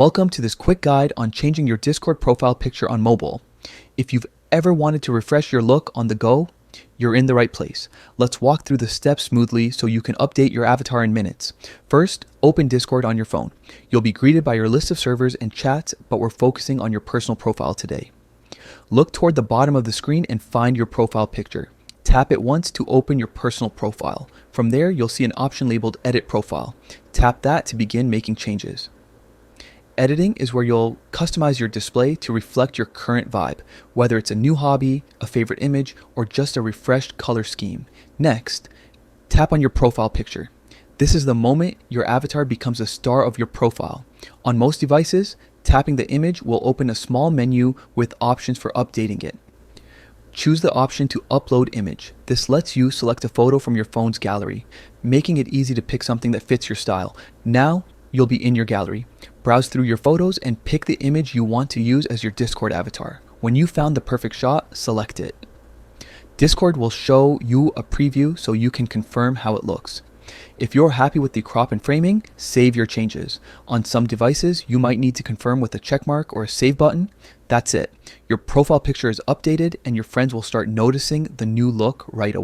Welcome to this quick guide on changing your Discord profile picture on mobile. If you've ever wanted to refresh your look on the go, you're in the right place. Let's walk through the steps smoothly so you can update your avatar in minutes. First, open Discord on your phone. You'll be greeted by your list of servers and chats, but we're focusing on your personal profile today. Look toward the bottom of the screen and find your profile picture. Tap it once to open your personal profile. From there, you'll see an option labeled Edit Profile. Tap that to begin making changes. Editing is where you'll customize your display to reflect your current vibe, whether it's a new hobby, a favorite image, or just a refreshed color scheme. Next, tap on your profile picture. This is the moment your avatar becomes a star of your profile. On most devices, tapping the image will open a small menu with options for updating it. Choose the option to upload image. This lets you select a photo from your phone's gallery, making it easy to pick something that fits your style. Now, you'll be in your gallery. Browse through your photos and pick the image you want to use as your Discord avatar. When you found the perfect shot, select it. Discord will show you a preview so you can confirm how it looks. If you're happy with the crop and framing, save your changes. On some devices, you might need to confirm with a checkmark or a save button. That's it. Your profile picture is updated and your friends will start noticing the new look right away.